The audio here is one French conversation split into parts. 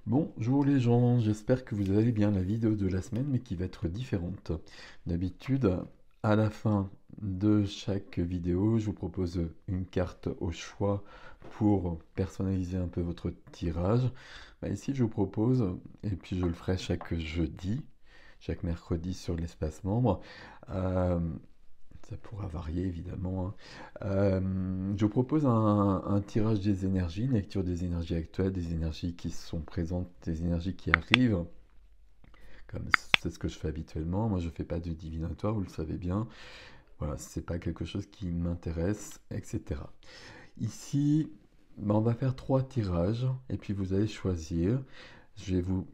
Bonjour les gens, j'espère que vous allez bien. La vidéo de la semaine, mais qui va être différente. D'habitude, à la fin de chaque vidéo, je vous propose une carte au choix pour personnaliser un peu votre tirage. Ici, je vous propose, et puis je le ferai chaque jeudi, chaque mercredi sur l'espace membre. euh, Ça pourra varier évidemment, hein. Je vous propose un tirage des énergies, une lecture des énergies actuelles, des énergies qui sont présentes, des énergies qui arrivent, comme c'est ce que je fais habituellement. Moi, je ne fais pas de divinatoire, vous le savez bien. Voilà, c'est pas quelque chose qui m'intéresse, etc. Ici, on va faire trois tirages, et puis vous allez choisir. Je vais vous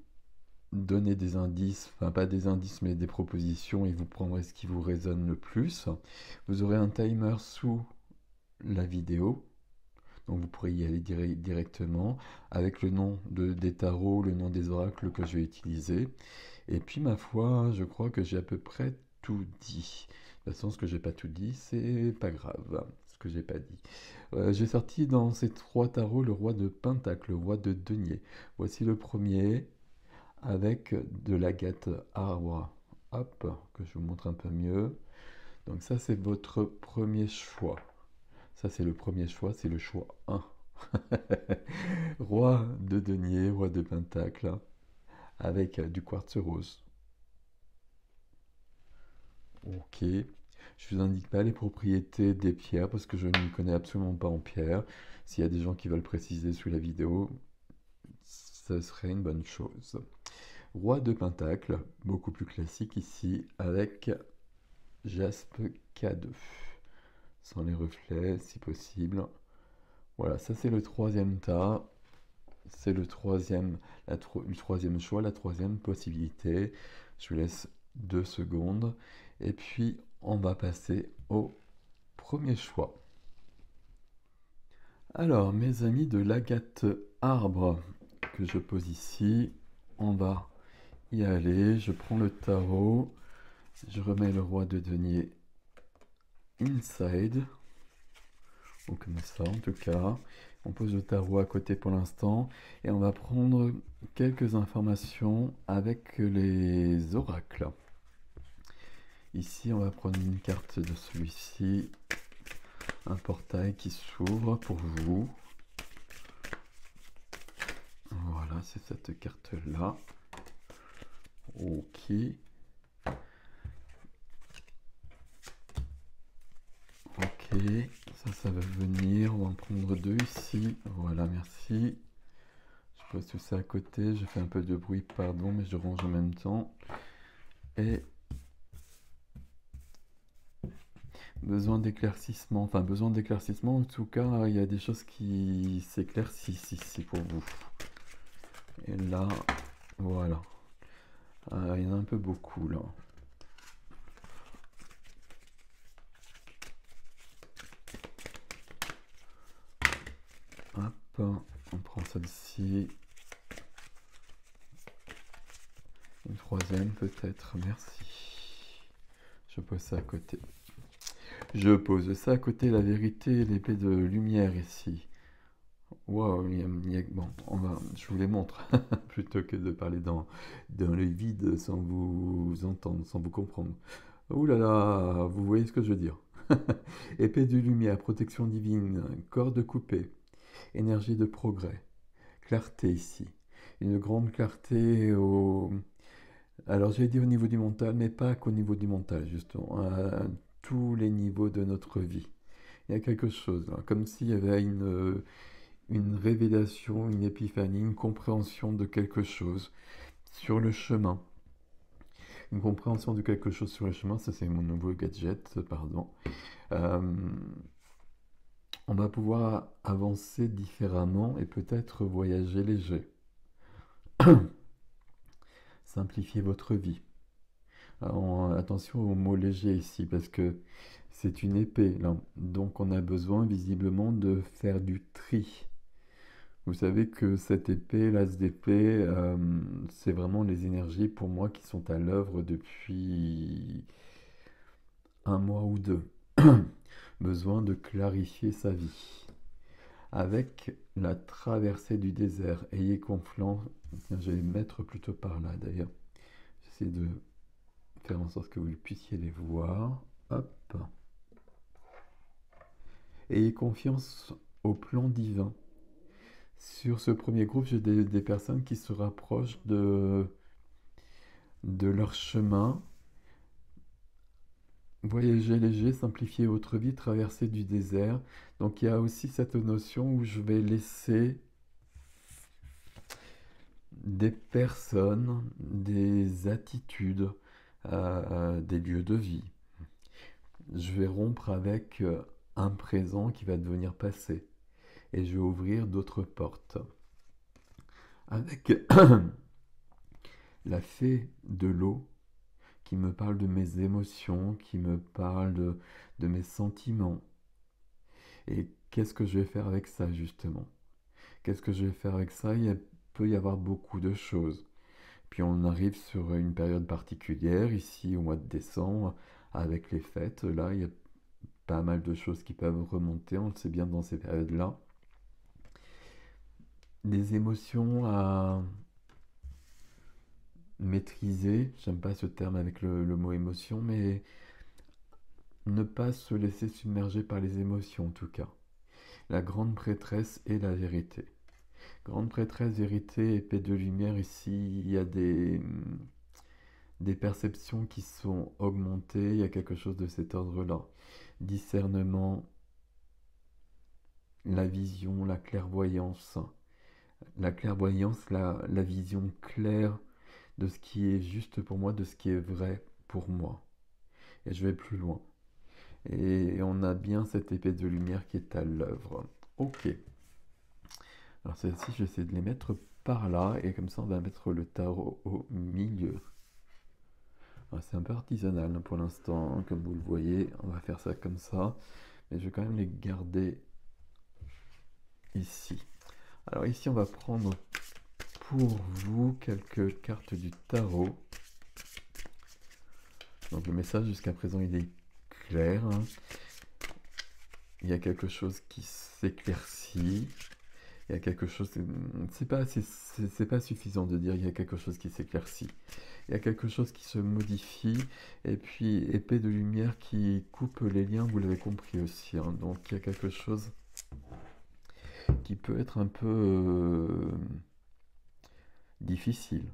donner des indices, enfin pas des indices, mais des propositions, et vous prendrez ce qui vous résonne le plus. Vous aurez un timer sous la vidéo, donc vous pourrez y aller directement avec le nom des tarots, le nom des oracles que je vais utiliser. Et puis ma foi, je crois que j'ai à peu près tout dit. De toute façon, ce que j'ai pas tout dit, c'est pas grave, ce que j'ai pas dit. J'ai sorti dans ces trois tarots le roi de Pentacle, le roi de denier. Voici le premier avec de l'agate arbre. Hop, que je vous montre un peu mieux. Donc ça, c'est votre premier choix. Ça, c'est le premier choix, c'est le choix 1. Roi de denier, roi de pentacle, avec du quartz rose. Ok. Je vous indique pas les propriétés des pierres parce que je ne m'y connais absolument pas en pierre. S'il y a des gens qui veulent préciser sous la vidéo, ce serait une bonne chose. Roi de pentacle, beaucoup plus classique ici, avec jaspe K2, sans les reflets si possible. Voilà, ça c'est le troisième tas. C'est le troisième choix, la troisième possibilité. Je vous laisse 2 secondes. Et puis, on va passer au premier choix. Alors, mes amis de l'agate arbre que je pose ici, on va y aller. Je prends le tarot. Je remets le roi de denier inside. Ou comme ça, en tout cas. On pose le tarot à côté pour l'instant et on va prendre quelques informations avec les oracles. Ici, on va prendre une carte de celui-ci, un portail qui s'ouvre pour vous. Voilà, c'est cette carte-là. Ok. Ok, ça va venir. On va en prendre deux ici. Voilà, merci. Je pose tout ça à côté. Je fais un peu de bruit, pardon, mais je range en même temps. Et besoin d'éclaircissement, en tout cas, il y a des choses qui s'éclaircissent ici pour vous. Et là, voilà. Il y en a un peu beaucoup là. Hop, on prend celle-ci. Une troisième peut-être, merci. Je pose ça à côté. Je pose ça à côté, la vérité, l'épée de lumière ici. Wow, bon, je vous les montre plutôt que de parler dans le vide sans vous entendre, sans vous comprendre. Ouh là là, vous voyez ce que je veux dire. Épée de lumière, protection divine, corde coupée, énergie de progrès, clarté ici. Une grande clarté au... Alors j'allais dire au niveau du mental, mais pas qu'au niveau du mental, justement, à tous les niveaux de notre vie. Il y a quelque chose, là, comme s'il y avait une révélation, une épiphanie, une compréhension de quelque chose sur le chemin. Une compréhension de quelque chose sur le chemin, ça c'est mon nouveau gadget, pardon. Euh, on va pouvoir avancer différemment et peut-être voyager léger. Simplifier votre vie. Alors, attention au mot léger ici parce que c'est une épée là. Donc on a besoin visiblement de faire du tri. Vous savez que cette épée, l'as d'épée, c'est vraiment les énergies pour moi qui sont à l'œuvre depuis un mois ou deux. Besoin de clarifier sa vie. avec la traversée du désert. Ayez confiance, je vais mettre plutôt par là d'ailleurs. J'essaie de faire en sorte que vous puissiez les voir. Hop. Ayez confiance au plan divin. Sur ce premier groupe, j'ai des personnes qui se rapprochent de leur chemin. Voyager léger, simplifier votre vie, traverser du désert. Donc il y a aussi cette notion où je vais laisser des personnes, des attitudes, des lieux de vie. Je vais rompre avec un présent qui va devenir passé. Et je vais ouvrir d'autres portes. Avec la fée de l'eau qui me parle de mes émotions, qui me parle de mes sentiments. Et qu'est-ce que je vais faire avec ça, justement? Qu'est-ce que je vais faire avec ça? Il peut y avoir beaucoup de choses. Puis on arrive sur une période particulière, ici au mois de décembre, avec les fêtes. Là, il y a pas mal de choses qui peuvent remonter, on le sait bien dans ces périodes-là. Des émotions à maîtriser, j'aime pas ce terme avec le mot émotion, mais ne pas se laisser submerger par les émotions en tout cas. La grande prêtresse et la vérité. Grande prêtresse, vérité, épée de lumière, ici il y a des perceptions qui sont augmentées, il y a quelque chose de cet ordre-là. Discernement, la vision, la clairvoyance. La clairvoyance, la vision claire de ce qui est juste pour moi, de ce qui est vrai pour moi. Et je vais plus loin. Et on a bien cette épée de lumière qui est à l'œuvre. Ok. Alors celle-ci, je vais essayer de les mettre par là, et comme ça on va mettre le tarot au milieu. C'est un peu artisanal pour l'instant, comme vous le voyez. On va faire ça comme ça. Mais je vais quand même les garder ici. Alors ici, on va prendre pour vous quelques cartes du tarot. Donc le message jusqu'à présent, il est clair. Il y a quelque chose qui s'éclaircit. Il y a quelque chose... C'est pas suffisant de dire il y a quelque chose qui s'éclaircit. Il y a quelque chose qui se modifie. Et puis, épée de lumière qui coupe les liens, vous l'avez compris aussi. Donc il y a quelque chose qui peut être un peu difficile,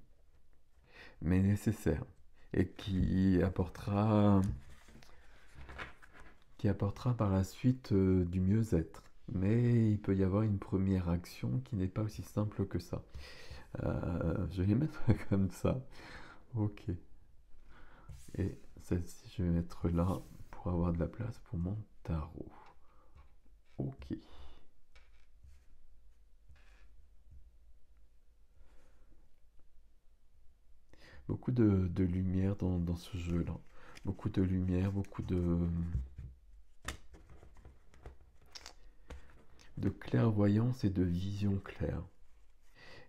mais nécessaire. Et qui apportera par la suite du mieux-être. Mais il peut y avoir une première action qui n'est pas aussi simple que ça. Je vais les mettre comme ça. Ok. Et celle-ci, je vais mettre là pour avoir de la place pour mon tarot. Ok. Beaucoup de lumière dans ce jeu-là. Beaucoup de lumière, beaucoup de clairvoyance et de vision claire.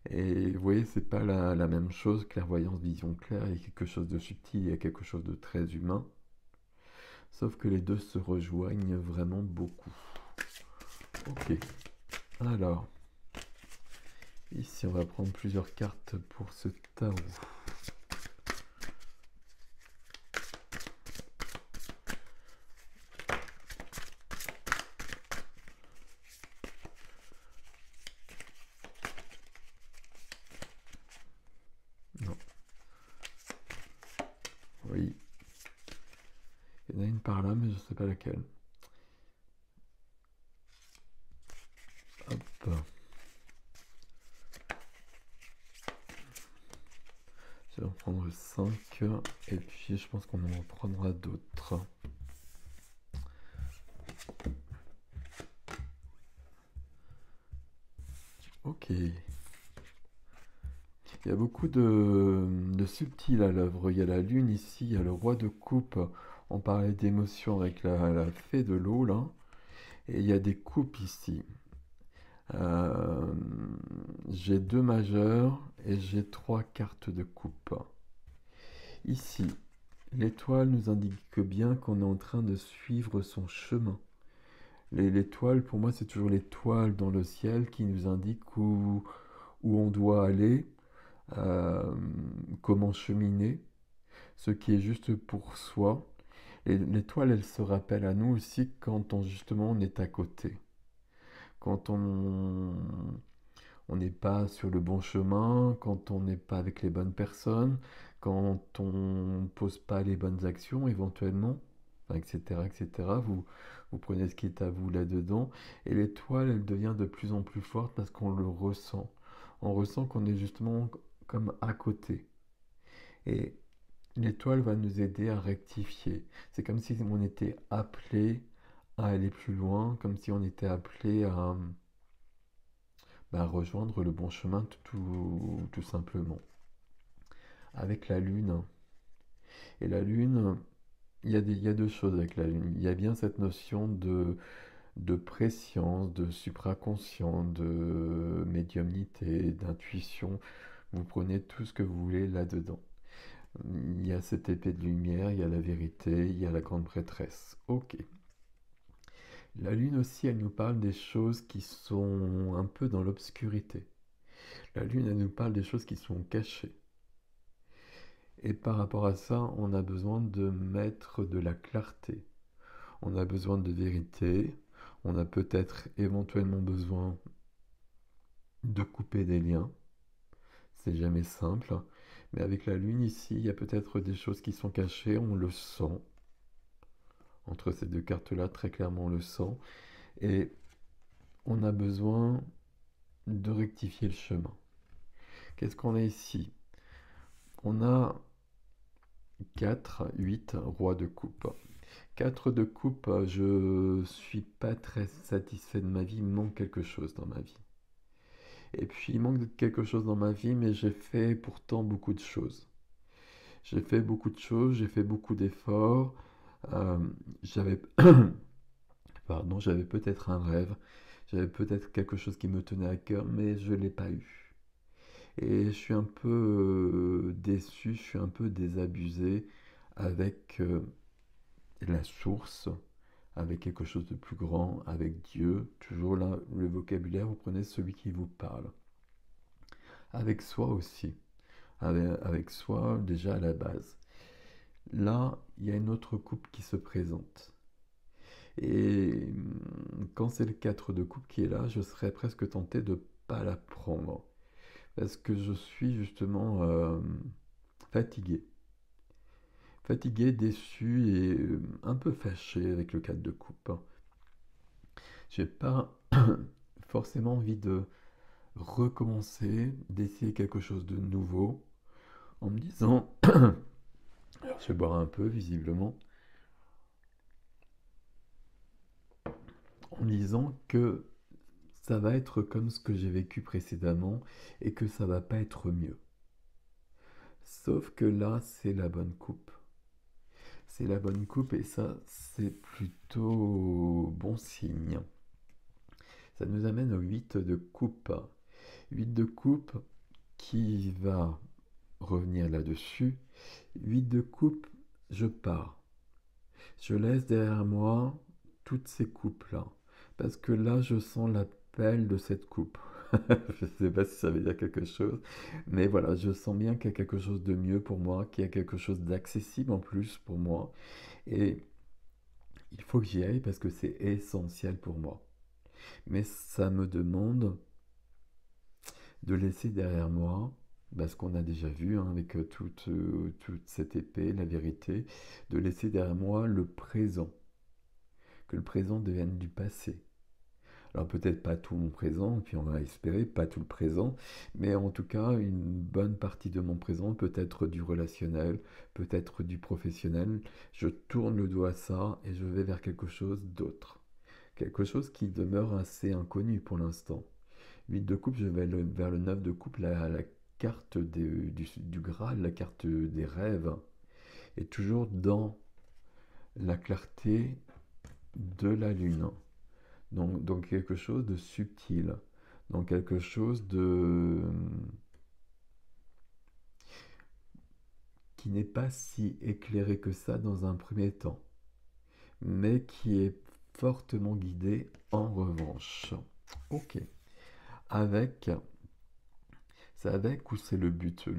Et vous voyez, c'est pas la même chose, clairvoyance, vision claire, il y a quelque chose de subtil, il y a quelque chose de très humain. Sauf que les deux se rejoignent vraiment beaucoup. Ok. Alors, ici on va prendre plusieurs cartes pour ce tarot. Non. Oui. Il y en a une par là, mais je ne sais pas laquelle. Hop. Je vais en prendre 5. Et puis je pense qu'on en prendra d'autres. Ok. Il y a beaucoup de subtil à l'œuvre. Il y a la lune ici, il y a le roi de coupe. On parlait d'émotion avec la fée de l'eau là. Et il y a des coupes ici. J'ai 2 majeurs et j'ai 3 cartes de coupe. Ici, l'étoile nous indique bien qu'on est en train de suivre son chemin. L'étoile, pour moi, c'est toujours l'étoile dans le ciel qui nous indique où on doit aller, euh, comment cheminer, ce qui est juste pour soi. Et l'étoile, elle se rappelle à nous aussi quand justement on est à côté, quand on n'est pas sur le bon chemin, quand on n'est pas avec les bonnes personnes, quand on ne pose pas les bonnes actions éventuellement, enfin, etc., etc. Vous prenez ce qui est à vous là-dedans. Et l'étoile, elle devient de plus en plus forte parce qu'on le ressent. On ressent qu'on est justement comme à côté. Et l'étoile va nous aider à rectifier. C'est comme si on était appelé à aller plus loin, comme si on était appelé à rejoindre le bon chemin tout simplement. Avec la Lune. Et la Lune, il y a deux choses avec la Lune. Il y a bien cette notion de préscience, de supraconscient, de médiumnité, d'intuition. Vous prenez tout ce que vous voulez là-dedans. Il y a cette épée de lumière, il y a la vérité, il y a la grande prêtresse. Ok. La Lune aussi, elle nous parle des choses qui sont un peu dans l'obscurité. La Lune, elle nous parle des choses qui sont cachées. Et par rapport à ça, on a besoin de mettre de la clarté. On a besoin de vérité. On a peut-être éventuellement besoin de couper des liens. C'est jamais simple. Mais avec la Lune ici, il y a peut-être des choses qui sont cachées. On le sent. Entre ces deux cartes-là, très clairement, on le sent. Et on a besoin de rectifier le chemin. Qu'est-ce qu'on a ici? On a 4, 8, roi de coupe. 4 de coupe, je suis pas très satisfait de ma vie, il me manque quelque chose dans ma vie. Et puis il manque quelque chose dans ma vie, mais j'ai fait pourtant beaucoup de choses. J'ai fait beaucoup de choses, j'ai fait beaucoup d'efforts. euh, j'avais, pardon, j'avais peut-être un rêve, j'avais peut-être quelque chose qui me tenait à cœur, mais je ne l'ai pas eu. Et je suis un peu déçu, je suis un peu désabusé avec la source, avec quelque chose de plus grand, avec Dieu. Toujours là, le vocabulaire, vous prenez celui qui vous parle. Avec soi aussi. Avec soi déjà à la base. Là, il y a une autre coupe qui se présente. Et quand c'est le 4 de coupe qui est là, je serais presque tenté de ne pas la prendre. Parce que je suis justement fatigué. Fatigué, déçu et un peu fâché avec le 4 de coupe. J'ai pas forcément envie de recommencer, d'essayer quelque chose de nouveau, en me disant, alors je vais boire un peu visiblement, en me disant que ça va être comme ce que j'ai vécu précédemment et que ça va pas être mieux. Sauf que là, c'est la bonne coupe. C'est la bonne coupe et ça, c'est plutôt bon signe. Ça nous amène au 8 de coupe. 8 de coupe qui va revenir là-dessus. 8 de coupe, je pars. Je laisse derrière moi toutes ces coupes-là. Parce que là, je sens l'appel de cette coupe. Je ne sais pas si ça veut dire quelque chose. Mais voilà, je sens bien qu'il y a quelque chose de mieux pour moi, qu'il y a quelque chose d'accessible en plus pour moi. Et il faut que j'y aille parce que c'est essentiel pour moi. Mais ça me demande de laisser derrière moi, ce qu'on a déjà vu hein, avec toute cette épée, la vérité, de laisser derrière moi le présent, que le présent devienne du passé. Alors peut-être pas tout mon présent, puis on va espérer pas tout le présent, mais en tout cas une bonne partie de mon présent, peut-être du relationnel, peut-être du professionnel. Je tourne le doigt à ça et je vais vers quelque chose d'autre. Quelque chose qui demeure assez inconnu pour l'instant. 8 de coupe, je vais vers le 9 de coupe, la carte du Graal, la carte des rêves, et toujours dans la clarté de la lune. Donc quelque chose de subtil, donc quelque chose de qui n'est pas si éclairé que ça dans un premier temps, mais qui est fortement guidé en revanche. Ok. Avec, c'est avec ou c'est le but?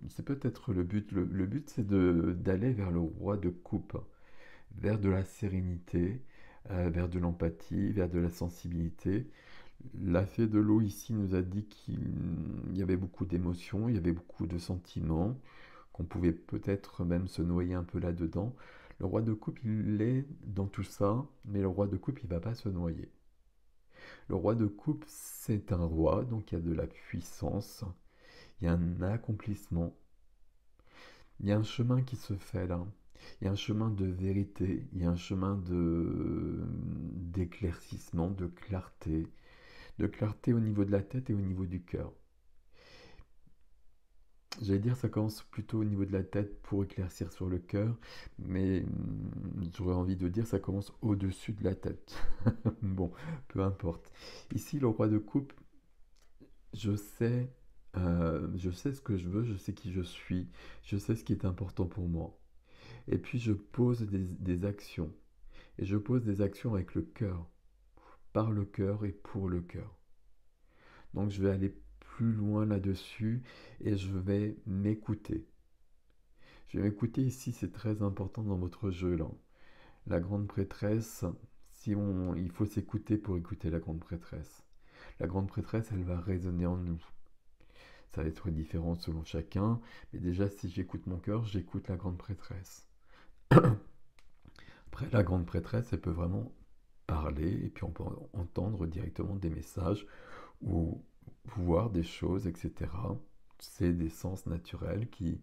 C'est peut-être le but. Le but, c'est d'aller vers le roi de coupe, vers de la sérénité, vers de l'empathie, vers de la sensibilité. La fée de l'eau ici nous a dit qu'il y avait beaucoup d'émotions, il y avait beaucoup de sentiments, qu'on pouvait peut-être même se noyer un peu là-dedans. Le roi de coupe, il est dans tout ça, mais le roi de coupe, il va pas se noyer. Le roi de coupe, c'est un roi, donc il y a de la puissance, il y a un accomplissement, il y a un chemin qui se fait là. Il y a un chemin de vérité, il y a un chemin d'éclaircissement, de clarté au niveau de la tête et au niveau du cœur. J'allais dire ça commence plutôt au niveau de la tête pour éclaircir sur le cœur, mais j'aurais envie de dire ça commence au-dessus de la tête. Bon, peu importe. Ici, le roi de coupe, je sais, je sais ce que je veux, je sais qui je suis, je sais ce qui est important pour moi. Et puis je pose des actions. Et je pose des actions avec le cœur, par le cœur et pour le cœur. Donc je vais aller plus loin là-dessus et je vais m'écouter. Je vais m'écouter ici, c'est très important dans votre jeu là. La grande prêtresse, il faut s'écouter pour écouter la grande prêtresse. La grande prêtresse, elle va résonner en nous. Ça va être différent selon chacun, mais déjà si j'écoute mon cœur, j'écoute la grande prêtresse. Après, la grande prêtresse, elle peut vraiment parler et puis on peut entendre directement des messages ou voir des choses, etc. C'est des sens naturels qui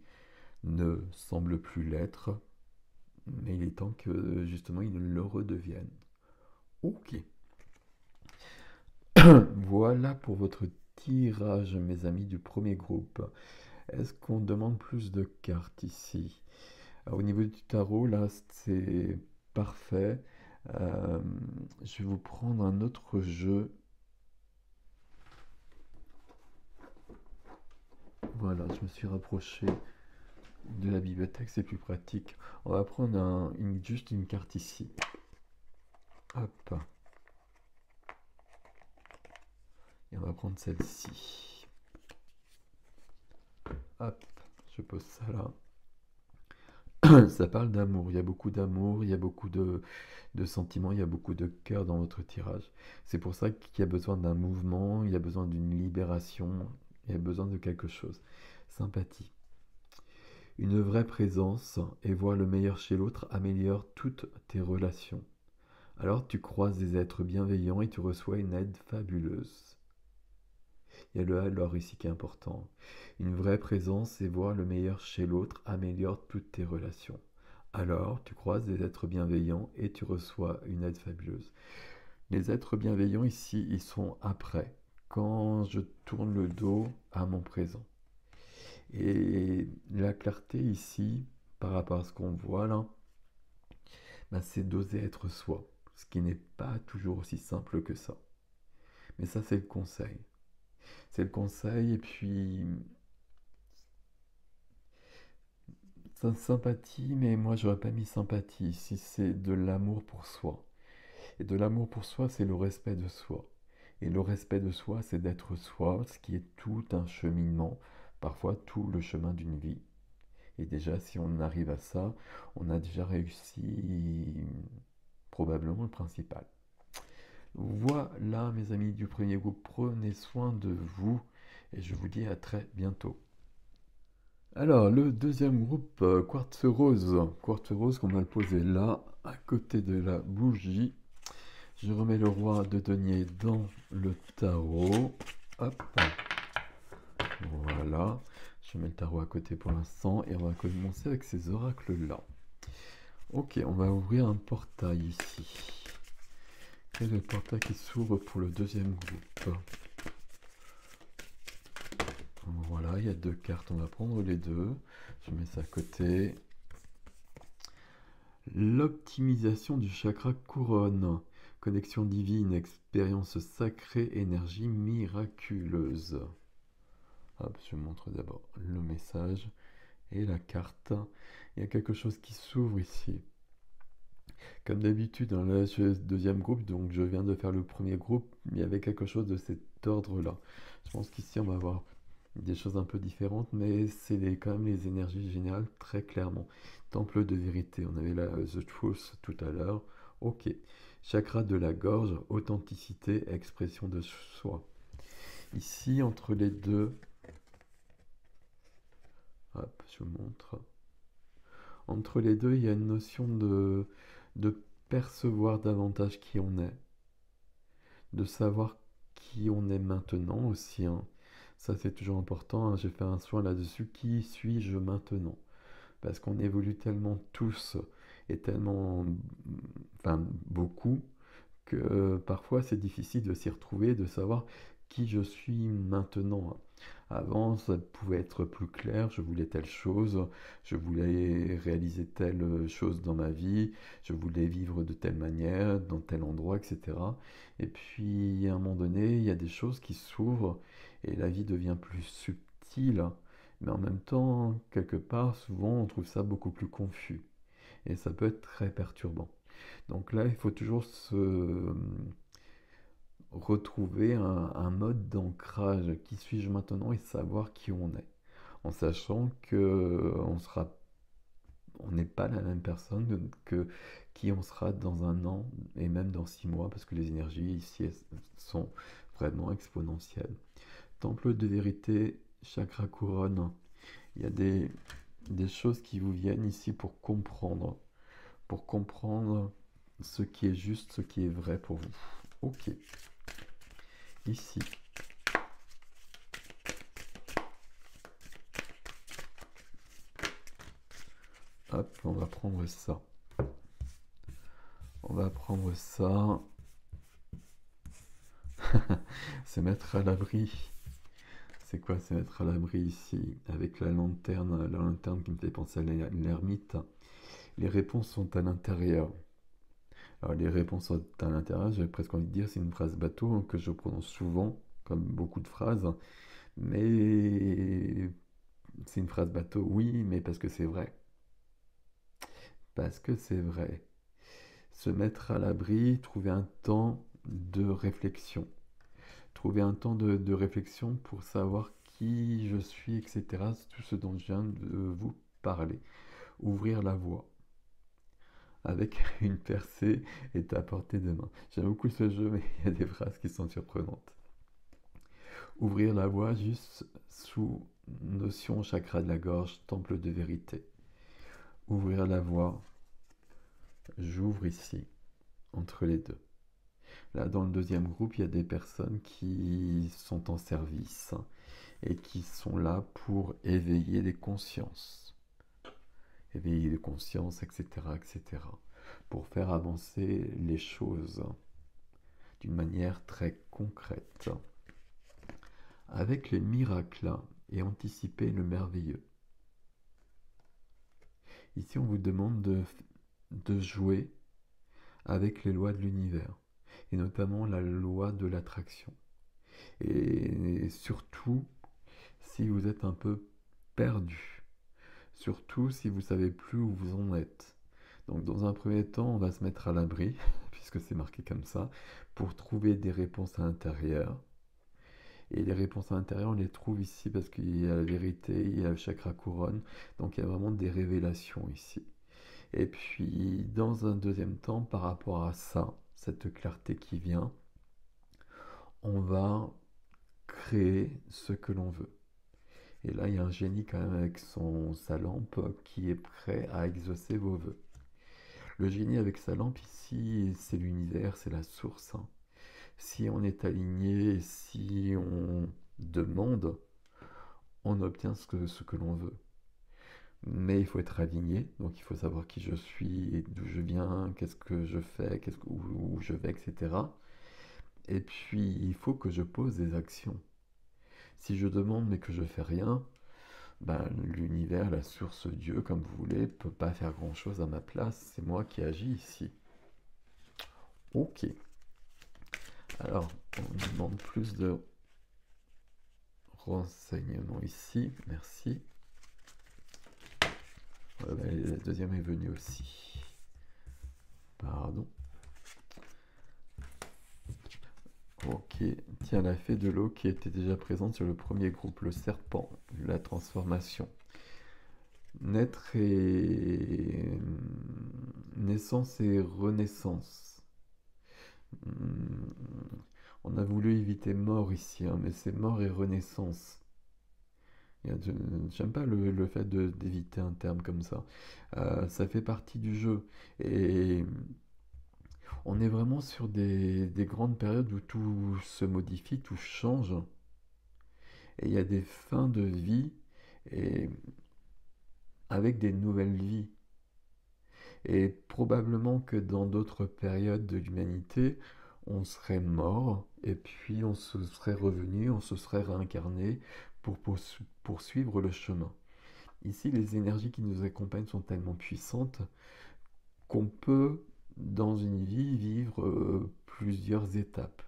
ne semblent plus l'être, mais il est temps que justement ils le redeviennent. Ok. Voilà pour votre tirage, mes amis du premier groupe. Est-ce qu'on demande plus de cartes ici? Au niveau du tarot, là, c'est parfait. Euh, je vais vous prendre un autre jeu. Voilà, je me suis rapproché de la bibliothèque, c'est plus pratique. On va prendre juste une carte ici. Hop. Et on va prendre celle-ci. Hop, je pose ça là. Ça parle d'amour, il y a beaucoup d'amour, il y a beaucoup de sentiments, il y a beaucoup de cœur dans votre tirage. C'est pour ça qu'il y a besoin d'un mouvement, il y a besoin d'une libération, il y a besoin de quelque chose. Sympathie. Une vraie présence et voir le meilleur chez l'autre améliore toutes tes relations. Alors tu croises des êtres bienveillants et tu reçois une aide fabuleuse. Il y a le alors ici qui est important. Une vraie présence et voir le meilleur chez l'autre améliore toutes tes relations. Alors, tu croises des êtres bienveillants et tu reçois une aide fabuleuse. Les êtres bienveillants ici, ils sont après, quand je tourne le dos à mon présent. Et la clarté ici, par rapport à ce qu'on voit là, ben, c'est d'oser être soi, ce qui n'est pas toujours aussi simple que ça. Mais ça, c'est le conseil. C'est le conseil, et puis sympathie, mais moi j'aurais pas mis sympathie si c'est de l'amour pour soi. Et de l'amour pour soi, c'est le respect de soi. Et le respect de soi, c'est d'être soi, ce qui est tout un cheminement, parfois tout le chemin d'une vie. Et déjà, si on arrive à ça, on a déjà réussi probablement le principal. Voilà, mes amis du premier groupe, prenez soin de vous et je vous dis à très bientôt. Alors, le deuxième groupe, quartz rose. Quartz rose qu'on va le poser là, à côté de la bougie. Je remets le roi de denier dans le tarot. Hop. Voilà. Je mets le tarot à côté pour l'instant et on va commencer avec ces oracles-là. Ok, on va ouvrir un portail ici. Quel est le portail qui s'ouvre pour le deuxième groupe? Voilà, il y a deux cartes, on va prendre les deux. Je mets ça à côté. L'optimisation du chakra couronne. Connexion divine, expérience sacrée, énergie miraculeuse. Hop, je montre d'abord le message et la carte. Il y a quelque chose qui s'ouvre ici. Comme d'habitude, hein, là, je fais le deuxième groupe, donc je viens de faire le premier groupe, il y avait quelque chose de cet ordre-là. Je pense qu'ici, on va avoir des choses un peu différentes, mais c'est quand même les énergies générales très clairement. Temple de vérité, on avait la The Truth tout à l'heure. Ok. Chakra de la gorge, authenticité, expression de soi. Ici, entre les deux, hop, je vous montre. Entre les deux, il y a une notion de percevoir davantage qui on est, de savoir qui on est maintenant aussi, hein. Ça, c'est toujours important, hein. J'ai fait un soin là-dessus. Qui suis-je maintenant? Parce qu'on évolue tellement tous et tellement, enfin, beaucoup, que parfois c'est difficile de s'y retrouver, de savoir qui je suis maintenant. Avant, ça pouvait être plus clair, je voulais telle chose, je voulais réaliser telle chose dans ma vie, je voulais vivre de telle manière, dans tel endroit, etc. Et puis, à un moment donné, il y a des choses qui s'ouvrent et la vie devient plus subtile, mais en même temps, quelque part, souvent, on trouve ça beaucoup plus confus. Et ça peut être très perturbant. Donc là, il faut toujours se retrouver un mode d'ancrage. Qui suis-je maintenant et savoir qui on est. En sachant que on n'est pas la même personne que qui on sera dans un an et même dans 6 mois parce que les énergies ici sont vraiment exponentielles. Temple de vérité, chakra couronne. Il y a des choses qui vous viennent ici pour comprendre ce qui est juste, ce qui est vrai pour vous. Ok. Ici. Hop, on va prendre ça. On va prendre ça. Se mettre à l'abri. C'est quoi se mettre à l'abri ici? Avec la lanterne qui me fait penser à l'ermite. Les réponses sont à l'intérieur. Alors les réponses sont à l'intérieur, j'avais presque envie de dire, c'est une phrase bateau hein, que je prononce souvent, comme beaucoup de phrases. Mais c'est une phrase bateau, oui, mais parce que c'est vrai. Parce que c'est vrai. Se mettre à l'abri, trouver un temps de réflexion. Trouver un temps de réflexion pour savoir qui je suis, etc. Tout ce dont je viens de vous parler. Ouvrir la voie. Avec une percée est à portée de main. J'aime beaucoup ce jeu, mais il y a des phrases qui sont surprenantes. Ouvrir la voie juste sous notion chakra de la gorge, temple de vérité. Ouvrir la voie, j'ouvre ici, entre les deux. Là, dans le deuxième groupe, il y a des personnes qui sont en service et qui sont là pour éveiller les consciences. Éveiller les consciences, etc., etc. Pour faire avancer les choses d'une manière très concrète. Avec les miracles et anticiper le merveilleux. Ici, on vous demande de jouer avec les lois de l'univers, et notamment la loi de l'attraction. Et surtout, si vous êtes un peu perdu, surtout si vous ne savez plus où vous en êtes. Donc dans un premier temps, on va se mettre à l'abri, puisque c'est marqué comme ça, pour trouver des réponses à l'intérieur. Et les réponses à l'intérieur, on les trouve ici parce qu'il y a la vérité, il y a le chakra couronne, donc il y a vraiment des révélations ici. Et puis, dans un deuxième temps, par rapport à ça, cette clarté qui vient, on va créer ce que l'on veut. Et là, il y a un génie quand même avec sa lampe qui est prêt à exaucer vos vœux. Le génie avec sa lampe ici, c'est l'univers, c'est la source, hein. Si on est aligné, si on demande, on obtient ce que l'on veut. Mais il faut être aligné, donc il faut savoir qui je suis, d'où je viens, qu'est-ce que je fais, où je vais, etc. Et puis, il faut que je pose des actions. Si je demande mais que je fais rien, ben, l'univers, la source, Dieu, comme vous voulez, peut pas faire grand-chose à ma place. C'est moi qui agis ici. Ok. Alors, on demande plus de renseignements ici. Merci. Ouais, ben, la deuxième est venue aussi. Pardon. Ok, tiens, la fée de l'eau qui était déjà présente sur le premier groupe, le serpent, la transformation. Naître et naissance et renaissance. On a voulu éviter mort ici, hein, mais c'est mort et renaissance. J'aime pas le fait d'éviter un terme comme ça. Ça fait partie du jeu. Et on est vraiment sur des grandes périodes où tout se modifie, tout change. Et il y a des fins de vie et avec des nouvelles vies. Et probablement que dans d'autres périodes de l'humanité, on serait mort et puis on se serait revenu, on se serait réincarné pour poursuivre le chemin. Ici, les énergies qui nous accompagnent sont tellement puissantes qu'on peut, dans une vie, vivre plusieurs étapes.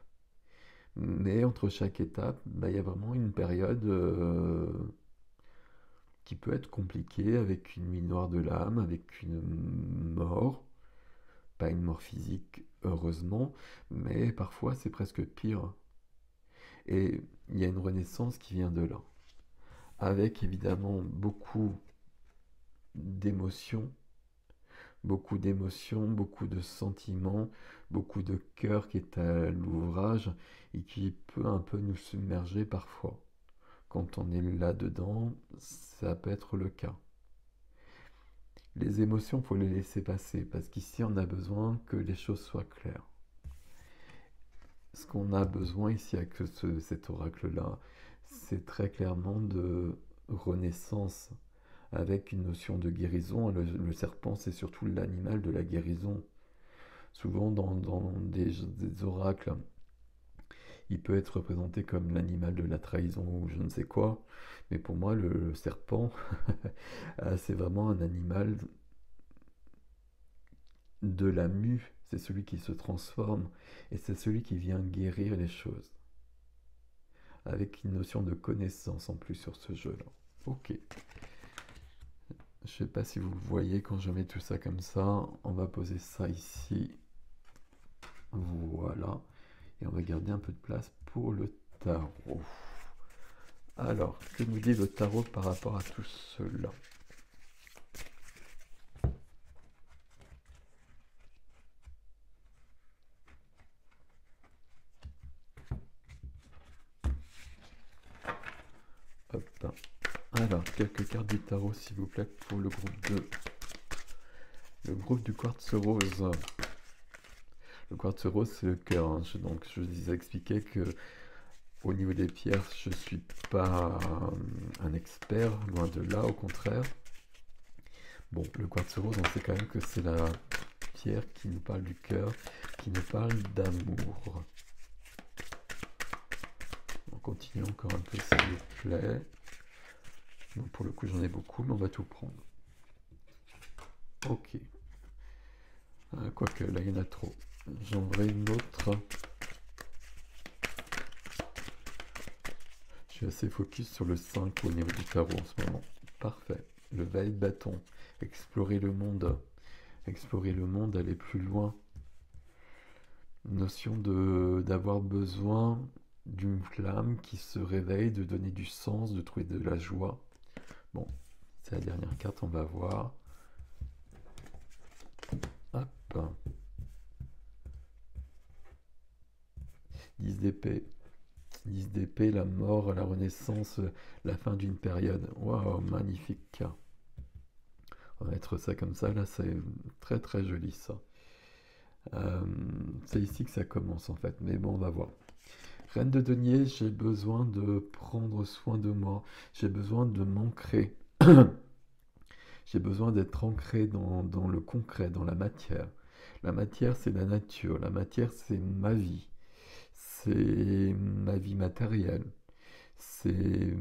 Mais entre chaque étape, bah, il y a vraiment une période qui peut être compliquée avec une nuit noire de l'âme, avec une mort, pas une mort physique, heureusement, mais parfois c'est presque pire. Et il y a une renaissance qui vient de là, avec évidemment d'émotions, beaucoup de sentiments, beaucoup de cœur qui est à l'ouvrage et qui peut un peu nous submerger parfois. Quand on est là-dedans, ça peut être le cas. Les émotions, il faut les laisser passer parce qu'ici, on a besoin que les choses soient claires. Ce qu'on a besoin ici avec cet oracle-là, c'est très clairement de renaissance avec une notion de guérison. Le serpent, c'est surtout l'animal de la guérison. Souvent, dans des oracles, il peut être représenté comme l'animal de la trahison ou je ne sais quoi. Mais pour moi, le serpent, c'est vraiment un animal de la mue. C'est celui qui se transforme et c'est celui qui vient guérir les choses. Avec une notion de connaissance en plus sur ce jeu-là. Ok. Je sais pas si vous voyez quand je mets tout ça comme ça. On va poser ça ici. Voilà. Et on va garder un peu de place pour le tarot. Alors, que nous dit le tarot par rapport à tout cela? Hop. Alors, quelques cartes du tarot, s'il vous plaît, pour le groupe 2. Le groupe du quartz rose. Le quartz rose, c'est le cœur. Hein. Donc, je vous ai expliqué que au niveau des pierres, je ne suis pas un expert, loin de là, au contraire. Bon, le quartz rose, on sait quand même que c'est la pierre qui nous parle du cœur, qui nous parle d'amour. On continue encore un peu, s'il vous plaît. Donc, pour le coup, j'en ai beaucoup, mais on va tout prendre. Ok. Quoique, là, il y en a trop. J'en ferai une autre. Je suis assez focus sur le 5 au niveau du tarot en ce moment. Parfait. Le valet de bâton. Explorer le monde. Explorer le monde, aller plus loin. Notion d'avoir besoin d'une flamme qui se réveille, de donner du sens, de trouver de la joie. Bon, c'est la dernière carte, on va voir. Hop. 10 d'épée. 10 d'épée, la mort, la renaissance, la fin d'une période. Waouh, magnifique. On va mettre ça comme ça, là, c'est très très joli ça. C'est ici que ça commence en fait, mais bon, on va voir. Reine de denier, j'ai besoin de prendre soin de moi, j'ai besoin de m'ancrer. J'ai besoin d'être ancré dans le concret, dans la matière. La matière, c'est la nature, la matière, c'est ma vie. C'est ma vie matérielle. C'est,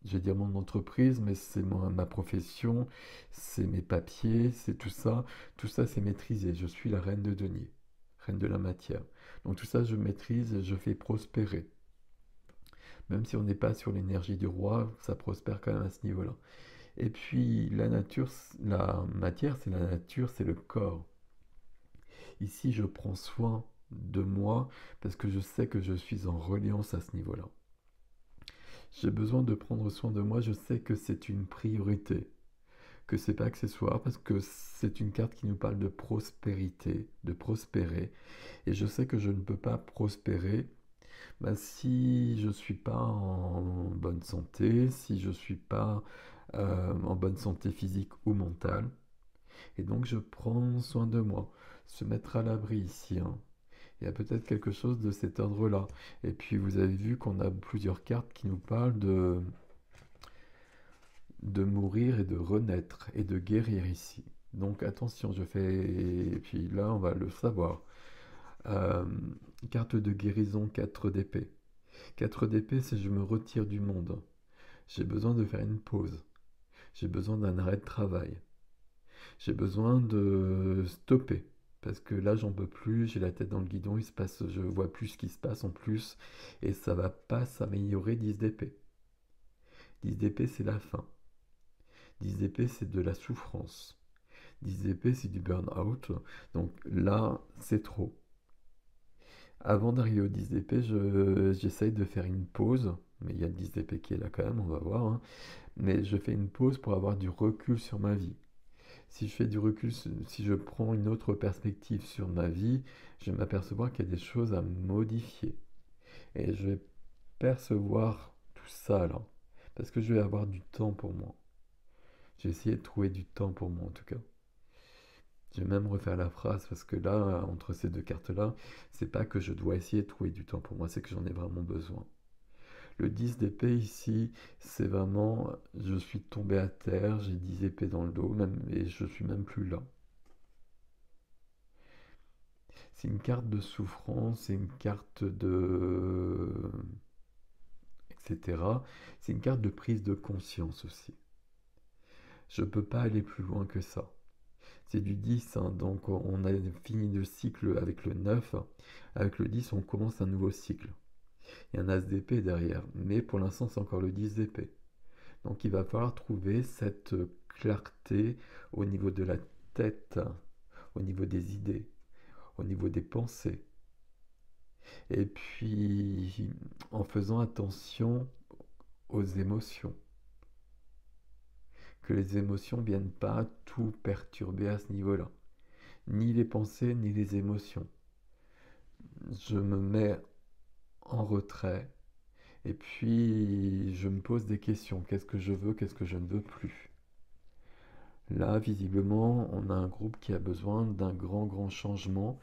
je vais dire mon entreprise, mais c'est ma profession, c'est mes papiers, c'est tout ça. Tout ça, c'est maîtrisé. Je suis la reine de denier, reine de la matière. Donc tout ça, je maîtrise et je fais prospérer. Même si on n'est pas sur l'énergie du roi, ça prospère quand même à ce niveau-là. Et puis la nature, la matière, c'est la nature, c'est le corps. Ici, je prends soin de moi parce que je sais que je suis en reliance à ce niveau-là. J'ai besoin de prendre soin de moi, je sais que c'est une priorité, que c'est pas accessoire parce que c'est une carte qui nous parle de prospérité, de prospérer. Et je sais que je ne peux pas prospérer si je ne suis pas en bonne santé, si je ne suis pas en bonne santé physique ou mentale. Et donc je prends soin de moi. Se mettre à l'abri ici, hein. Il y a peut-être quelque chose de cet ordre-là. Et puis vous avez vu qu'on a plusieurs cartes qui nous parlent de mourir et de renaître et de guérir ici. Donc attention, je fais... Et puis là, on va le savoir. Euh, Carte de guérison 4 d'épée. 4 d'épée, c'est je me retire du monde. J'ai besoin de faire une pause. J'ai besoin d'un arrêt de travail. J'ai besoin de stopper. Parce que là, j'en peux plus, j'ai la tête dans le guidon, il se passe, je vois plus ce qui se passe en plus, et ça va pas s'améliorer 10 d'épée. 10 d'épée, c'est la fin. 10 d'épée, c'est de la souffrance. 10 d'épée, c'est du burn-out. Donc là, c'est trop. Avant d'arriver au 10 d'épée, j'essaye de faire une pause. Mais il y a le 10 d'épée qui est là quand même, on va voir, hein. Mais je fais une pause pour avoir du recul sur ma vie. Si je fais du recul, si je prends une autre perspective sur ma vie, je vais m'apercevoir qu'il y a des choses à modifier. Et je vais percevoir tout ça là. Parce que je vais avoir du temps pour moi. J'ai essayé de trouver du temps pour moi en tout cas. Je vais même refaire la phrase parce que là, entre ces deux cartes-là, c'est pas que je dois essayer de trouver du temps pour moi, c'est que j'en ai vraiment besoin. Le 10 d'épée ici, c'est vraiment, je suis tombé à terre, j'ai 10 épées dans le dos, même, et je suis même plus là. C'est une carte de souffrance, c'est une carte de... etc. C'est une carte de prise de conscience aussi. Je ne peux pas aller plus loin que ça. C'est du 10, hein, donc on a fini le cycle avec le 9. Avec le 10, on commence un nouveau cycle. Il y a un as d'épée derrière, mais pour l'instant, c'est encore le 10 d'épée. Donc il va falloir trouver cette clarté au niveau de la tête, au niveau des idées, au niveau des pensées. Et puis en faisant attention aux émotions. Que les émotions ne viennent pas tout perturber à ce niveau-là. Ni les pensées, ni les émotions. Je me mets en retrait et puis je me pose des questions. Qu'est-ce que je veux, qu'est-ce que je ne veux plus? Là, visiblement, on a un groupe qui a besoin d'un grand changement.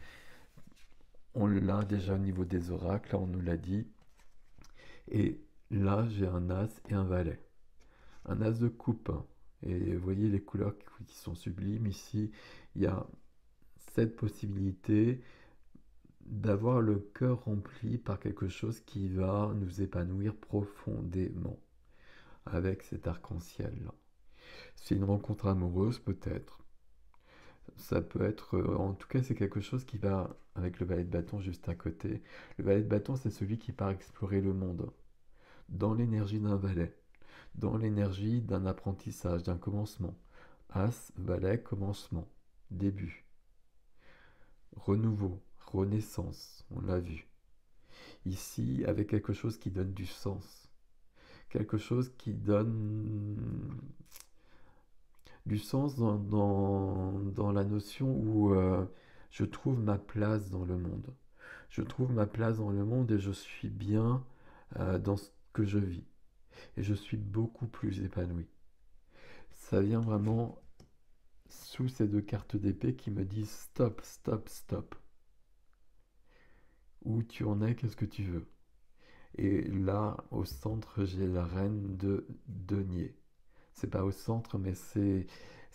On l'a déjà au niveau des oracles, là on nous l'a dit. Et là, j'ai un as et un valet. Un as de coupe. Et vous voyez les couleurs qui sont sublimes ici. Il y a cette possibilité d'avoir le cœur rempli par quelque chose qui va nous épanouir profondément avec cet arc-en-ciel-là. C'est une rencontre amoureuse peut-être. Ça peut être, en tout cas c'est quelque chose qui va avec le valet de bâton juste à côté. Le valet de bâton c'est celui qui part explorer le monde dans l'énergie d'un valet, dans l'énergie d'un apprentissage, d'un commencement. As, valet, commencement, début, renouveau, renaissance, on l'a vu. Ici, avec quelque chose qui donne du sens, quelque chose qui donne du sens dans la notion où je trouve ma place dans le monde. Je trouve ma place dans le monde et je suis bien dans ce que je vis. Et je suis beaucoup plus épanoui. Ça vient vraiment sous ces deux cartes d'épée qui me disent stop, stop, stop. Où tu en es, qu'est-ce que tu veux? Et là, au centre, j'ai la reine de denier. C'est pas au centre, mais c'est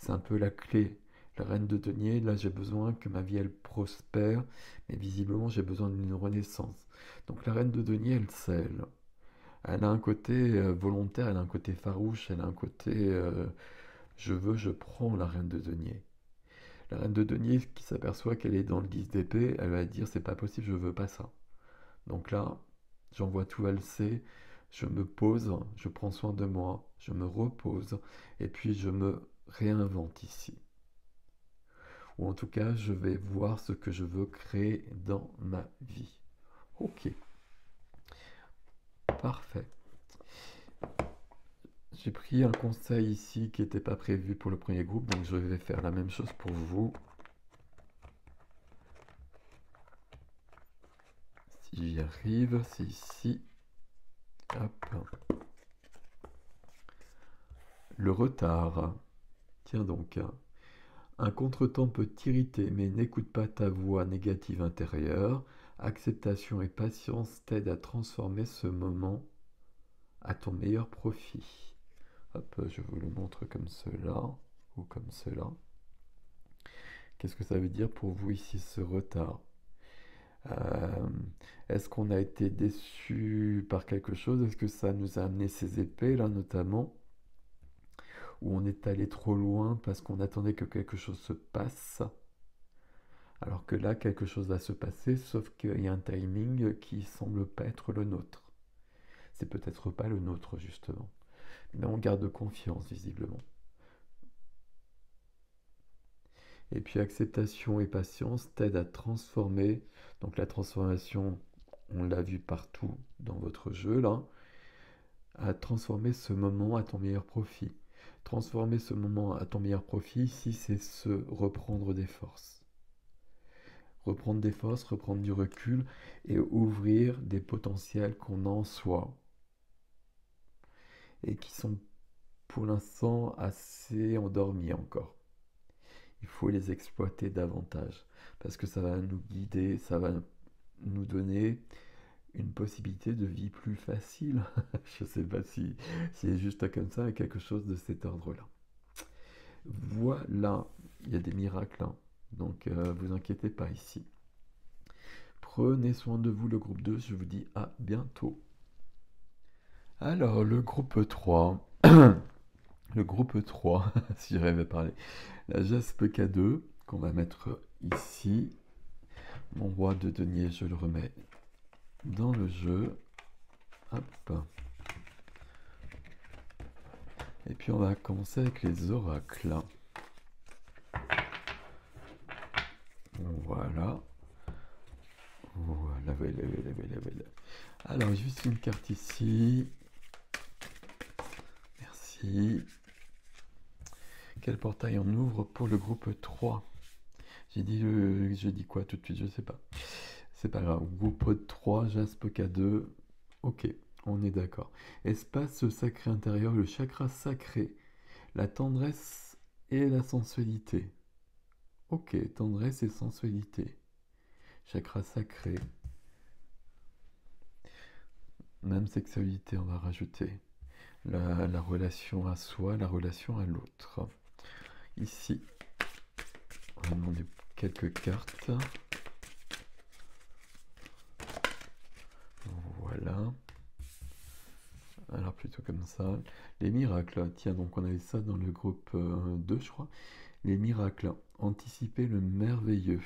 un peu la clé. La reine de denier, là, j'ai besoin que ma vie, elle prospère, mais visiblement, j'ai besoin d'une renaissance. Donc la reine de denier, elle sait, elle a un côté volontaire, elle a un côté farouche, elle a un côté je veux, je prends la reine de denier. La reine de denier qui s'aperçoit qu'elle est dans le 10 d'épée, elle va dire c'est pas possible, je veux pas ça. Donc là, j'envoie tout valser, Je me pose, je prends soin de moi, je me repose, et puis je me réinvente ici. Ou en tout cas, je vais voir ce que je veux créer dans ma vie. Ok, parfait. J'ai pris un conseil ici qui n'était pas prévu pour le premier groupe, donc je vais faire la même chose pour vous. Si j'y arrive, c'est ici. Hop. Le retard. Tiens donc, un contretemps peut t'irriter, mais n'écoute pas ta voix négative intérieure. Acceptation et patience t'aident à transformer ce moment à ton meilleur profit. Hop, je vous le montre comme cela ou comme cela. Qu'est-ce que ça veut dire pour vous ici, ce retard? Est-ce qu'on a été déçu par quelque chose? Est-ce que ça nous a amené ces épées là notamment? Ou on est allé trop loin parce qu'on attendait que quelque chose se passe? Alors que là, quelque chose va se passer, sauf qu'il y a un timing qui semble pas être le nôtre. C'est peut-être pas le nôtre justement. Mais on garde confiance visiblement. Et puis acceptation et patience t'aident à transformer. Donc la transformation, on l'a vu partout dans votre jeu là. À transformer ce moment à ton meilleur profit. Transformer ce moment à ton meilleur profit, ici, c'est se reprendre des forces. Reprendre des forces, reprendre du recul et ouvrir des potentiels qu'on a en soi et qui sont pour l'instant assez endormis encore. Il faut les exploiter davantage parce que ça va nous guider, ça va nous donner une possibilité de vie plus facile. Je ne sais pas si c'est juste comme ça, mais quelque chose de cet ordre-là. Voilà, il y a des miracles, hein. Donc vous inquiétez pas ici. Prenez soin de vous, le groupe 2, je vous dis à bientôt. Alors, le groupe 3, le groupe 3, si j'arrivais à parler, la Jaspe K2, qu'on va mettre ici. Mon roi de denier, je le remets dans le jeu. Hop. Et puis on va commencer avec les oracles. Voilà. Voilà, voilà. Alors, juste une carte ici. Merci. Quel portail on ouvre pour le groupe 3? J'ai dit quoi tout de suite, je sais pas. C'est pas grave. Groupe 3, Jaspe K2. Ok, on est d'accord. Espace sacré intérieur, le chakra sacré, la tendresse et la sensualité. Ok, tendresse et sensualité. Chakra sacré. Même sexualité, on va rajouter. La relation à soi, la relation à l'autre. Ici, on va demander quelques cartes. Voilà. Alors plutôt comme ça. Les miracles. Tiens, donc on avait ça dans le groupe 2, je crois. Les miracles. Anticiper le merveilleux.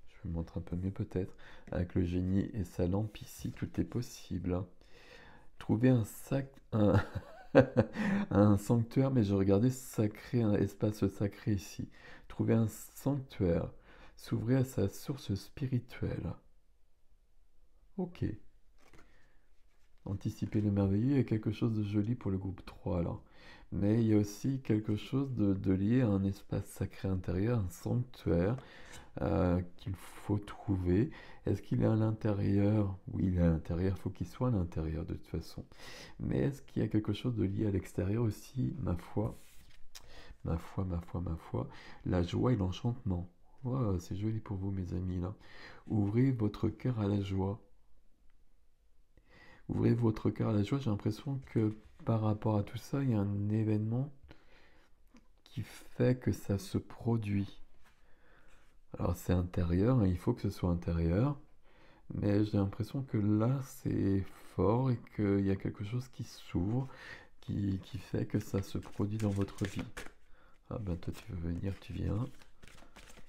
Je vous montre un peu mieux peut-être. Avec le génie et sa lampe ici, tout est possible. Trouver un sanctuaire, mais je regardais sacré, un espace sacré ici. Trouver un sanctuaire. S'ouvrir à sa source spirituelle. Ok. Anticiper le merveilleux, il y a quelque chose de joli pour le groupe 3 là. Mais il y a aussi quelque chose de lié à un espace sacré intérieur, un sanctuaire qu'il faut trouver. Est-ce qu'il est à l'intérieur? Oui, il est à l'intérieur, il faut qu'il soit à l'intérieur de toute façon. Mais est-ce qu'il y a quelque chose de lié à l'extérieur aussi? Ma foi, ma foi. La joie et l'enchantement. Wow, c'est joli pour vous mes amis là. Ouvrez votre cœur à la joie. Ouvrez votre cœur à la joie. J'ai l'impression que par rapport à tout ça, il y a un événement qui fait que ça se produit. Alors c'est intérieur, hein, il faut que ce soit intérieur. Mais j'ai l'impression que là, c'est fort et qu'il y a quelque chose qui s'ouvre, qui fait que ça se produit dans votre vie. Ah ben toi tu veux venir, tu viens.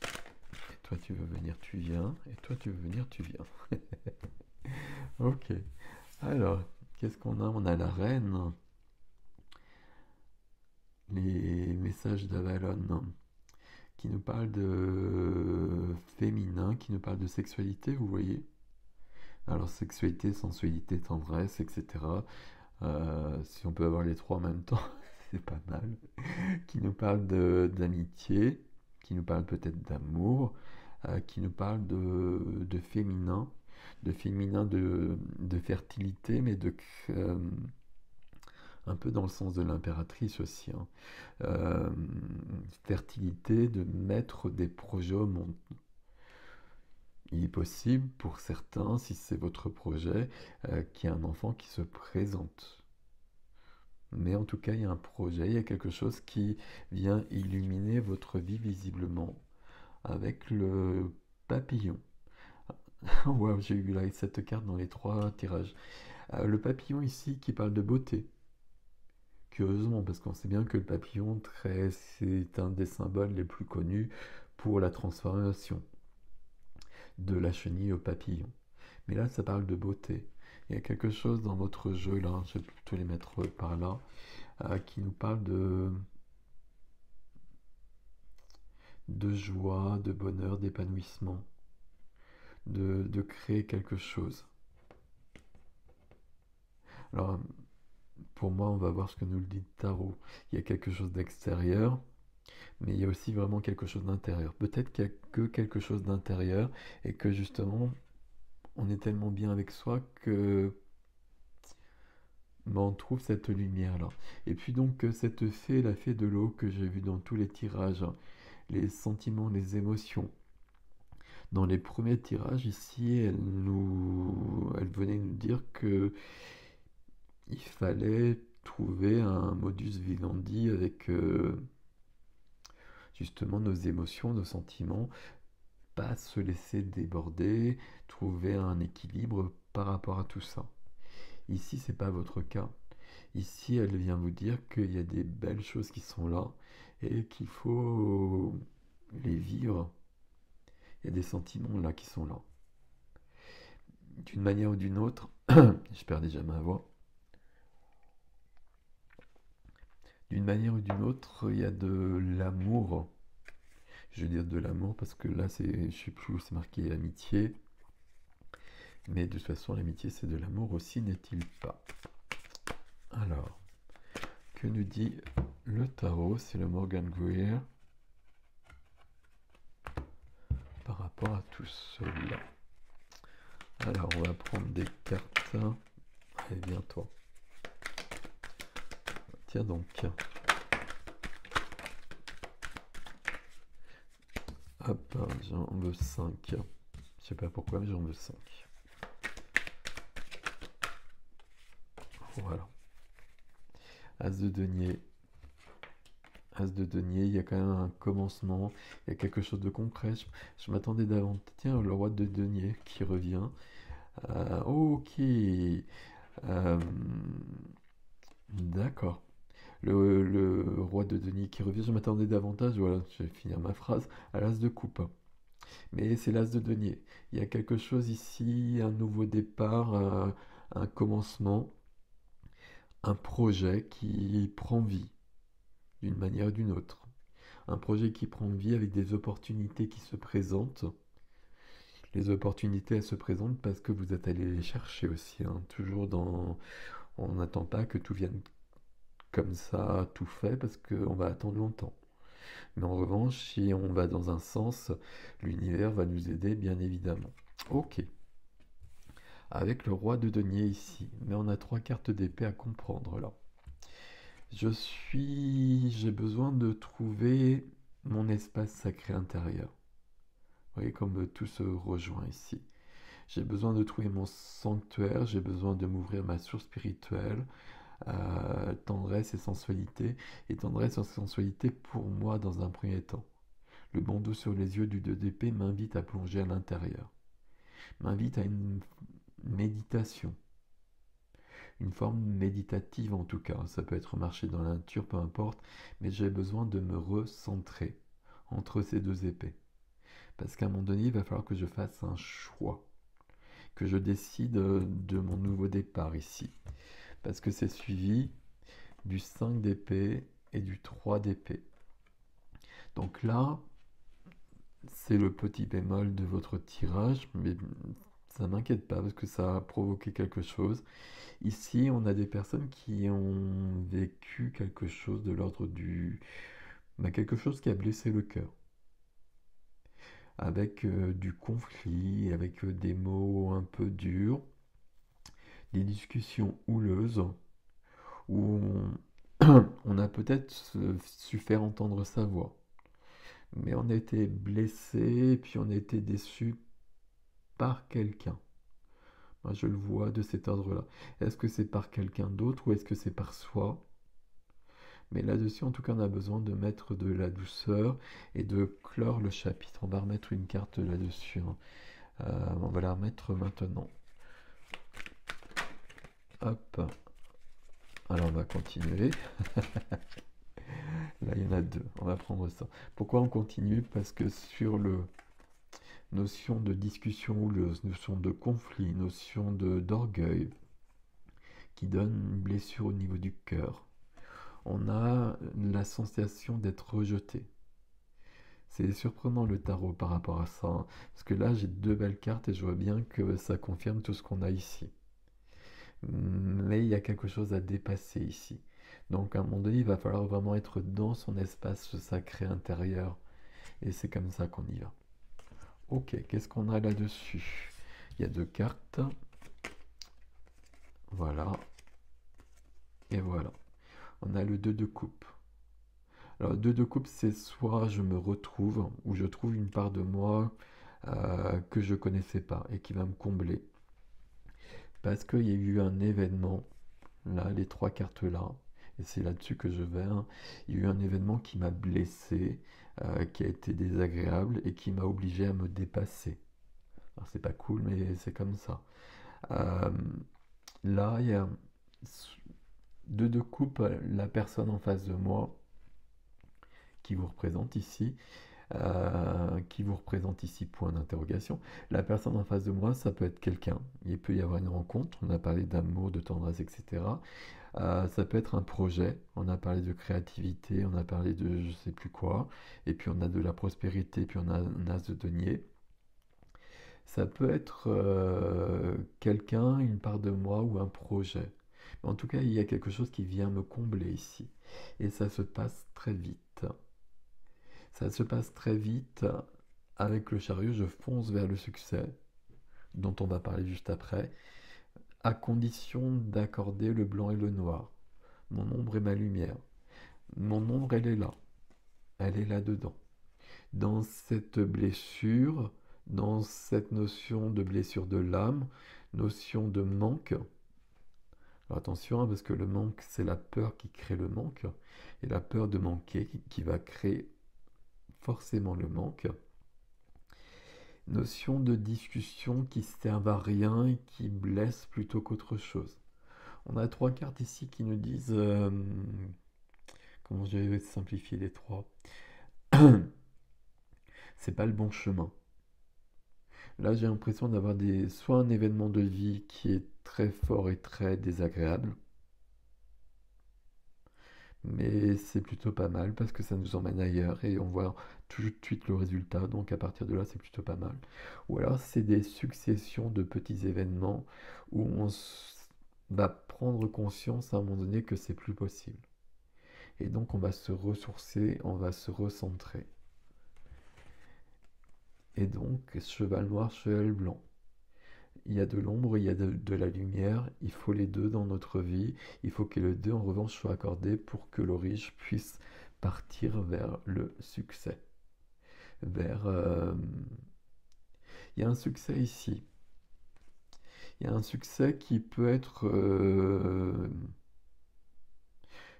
Et toi tu veux venir, tu viens. Et toi tu veux venir, tu viens. Ok. Alors, Qu'est-ce qu'on a? On a la reine, les messages d'Avalon, qui nous parlent de féminin, qui nous parlent de sexualité, vous voyez? Alors sexualité, sensualité, tendresse, etc. Si on peut avoir les trois en même temps, c'est pas mal. Qui nous parle d'amitié, qui nous parle peut-être d'amour, qui nous parle de féminin de fertilité, mais euh, un peu dans le sens de l'impératrice aussi, hein. Euh, Fertilité, de mettre des projets au monde. Il est possible pour certains, si c'est votre projet, qu'il y ait un enfant qui se présente. Mais en tout cas, il y a un projet, il y a quelque chose qui vient illuminer votre vie visiblement avec le papillon. Waouh, j'ai eu là cette carte dans les trois tirages. Le papillon ici qui parle de beauté. Curieusement, parce qu'on sait bien que le papillon, c'est un des symboles les plus connus pour la transformation de la chenille au papillon. Mais là, ça parle de beauté. Il y a quelque chose dans votre jeu, là, je vais plutôt les mettre par là, qui nous parle de joie, de bonheur, d'épanouissement, de créer quelque chose. Alors, pour moi, on va voir ce que nous le dit le tarot. Il y a quelque chose d'extérieur, mais il y a aussi vraiment quelque chose d'intérieur. Peut-être qu'il n'y a que quelque chose d'intérieur et que justement, on est tellement bien avec soi que on trouve cette lumière-là. Et puis donc, cette fée, la fée de l'eau que j'ai vue dans tous les tirages, hein, les sentiments, les émotions. Dans les premiers tirages, ici, elle venait nous dire que il fallait trouver un modus vivendi avec justement nos émotions, nos sentiments, pas se laisser déborder, trouver un équilibre par rapport à tout ça. Ici, c'est pas votre cas. Ici, elle vient vous dire qu'il y a des belles choses qui sont là et qu'il faut les vivre. Il y a des sentiments là qui sont là. D'une manière ou d'une autre, je perds déjà ma voix. D'une manière ou d'une autre, il y a de l'amour. Je veux dire de l'amour parce que là, je sais plus où c'est marqué amitié. Mais de toute façon, l'amitié, c'est de l'amour aussi, n'est-il pas? Alors, que nous dit le tarot? C'est le Morgan Greer par rapport à tout cela. Alors, on va prendre des cartes. Allez, viens toi. Tiens donc. Hop, j'en veux 5. Je sais pas pourquoi, mais j'en veux 5. Voilà. As de denier. As de denier, il y a quand même un commencement, il y a quelque chose de concret. Je m'attendais davantage. Tiens, le roi de denier qui revient. Ok. D'accord. Le roi de denier qui revient, je m'attendais davantage, voilà, je vais finir ma phrase, à l'as de coupe. Mais c'est l'as de denier. Il y a quelque chose ici, un nouveau départ, un commencement, un projet qui prend vie d'une manière ou d'une autre. Un projet qui prend vie avec des opportunités qui se présentent. Les opportunités, elles se présentent parce que vous êtes allé les chercher aussi, hein. Toujours dans... On n'attend pas que tout vienne comme ça, tout fait, parce qu'on va attendre longtemps. Mais en revanche, si on va dans un sens, l'univers va nous aider, bien évidemment. Ok. Avec le roi de denier ici. Mais on a trois cartes d'épée à comprendre là. J'ai besoin de trouver mon espace sacré intérieur. Vous voyez comme tout se rejoint ici. J'ai besoin de trouver mon sanctuaire, j'ai besoin de m'ouvrir ma source spirituelle, tendresse et sensualité. Et tendresse et sensualité pour moi dans un premier temps. Le bandeau sur les yeux du 2 d'épée m'invite à plonger à l'intérieur. M'invite à une méditation. Une forme méditative en tout cas. Ça peut être marcher dans la nature, peu importe. Mais j'ai besoin de me recentrer entre ces deux épées. Parce qu'à un moment donné, il va falloir que je fasse un choix. que je décide de mon nouveau départ ici. Parce que c'est suivi du 5 d'épée et du 3 d'épée. Donc là, c'est le petit bémol de votre tirage, mais ça m'inquiète pas parce que ça a provoqué quelque chose. Ici, on a des personnes qui ont vécu quelque chose de l'ordre du... quelque chose qui a blessé le cœur. Avec du conflit, avec des mots un peu durs, des discussions houleuses, où on a peut-être su faire entendre sa voix. Mais on a été blessé, puis on a été déçu par quelqu'un. Moi, je le vois de cet ordre-là. Est-ce que c'est par quelqu'un d'autre ou est-ce que c'est par soi? Mais là-dessus, en tout cas, on a besoin de mettre de la douceur et de clore le chapitre. On va remettre une carte là-dessus, hein. On va la remettre maintenant. Hop. Alors, on va continuer. Là, il y en a deux. On va prendre ça. Pourquoi on continue? Parce que sur le notion de discussion houleuse, notion de conflit, notion d'orgueil, qui donne une blessure au niveau du cœur, on a la sensation d'être rejeté. C'est surprenant le tarot par rapport à ça, hein, parce que là j'ai deux belles cartes et je vois bien que ça confirme tout ce qu'on a ici. Mais il y a quelque chose à dépasser ici. Donc à un moment donné, il va falloir vraiment être dans son espace sacré intérieur. Et c'est comme ça qu'on y va. Ok, qu'est-ce qu'on a là-dessus? Il y a deux cartes. Voilà. Et voilà. On a le 2 de coupe. Alors, le 2 de coupe, c'est soit je me retrouve, ou je trouve une part de moi que je ne connaissais pas et qui va me combler. Parce qu'il y a eu un événement, là, les trois cartes là, et c'est là-dessus que je vais, hein. Il y a eu un événement qui m'a blessé, qui a été désagréable et qui m'a obligé à me dépasser. Alors, c'est pas cool, mais c'est comme ça. Euh, Là, il y a 2 de coupe, la personne en face de moi qui vous représente ici. Qui vous représente ici, point d'interrogation. La personne en face de moi, ça peut être quelqu'un. Il peut y avoir une rencontre, on a parlé d'amour, de tendresse, etc. Ça peut être un projet, on a parlé de créativité, on a parlé de je sais plus quoi, et puis on a de la prospérité, puis on a un as de denier. Ça peut être quelqu'un, une part de moi ou un projet. Mais en tout cas, il y a quelque chose qui vient me combler ici. Et ça se passe très vite. Ça se passe très vite. Avec le chariot, je fonce vers le succès, dont on va parler juste après, à condition d'accorder le blanc et le noir. Mon ombre et ma lumière. Mon ombre, elle est là. Elle est là-dedans. Dans cette blessure, dans cette notion de blessure de l'âme, notion de manque. Alors attention, hein, parce que le manque, c'est la peur qui crée le manque, et la peur de manquer qui va créer forcément le manque. Notion de discussion qui servent à rien et qui blesse plutôt qu'autre chose. On a trois cartes ici qui nous disent... comment je vais simplifier les trois? C'est pas le bon chemin. Là, j'ai l'impression d'avoir soit un événement de vie qui est très fort et très désagréable, mais c'est plutôt pas mal parce que ça nous emmène ailleurs et on voit tout de suite le résultat, donc à partir de là, c'est plutôt pas mal. Ou alors, c'est des successions de petits événements où va prendre conscience à un moment donné que c'est plus possible. Et donc, on va se ressourcer, on va se recentrer. Et donc, cheval noir, cheval blanc. Il y a de l'ombre, il y a de la lumière, il faut les deux dans notre vie, il faut que les deux en revanche soient accordés pour que le riche puisse partir vers le succès. Il y a un succès ici. Il y a un succès qui peut être,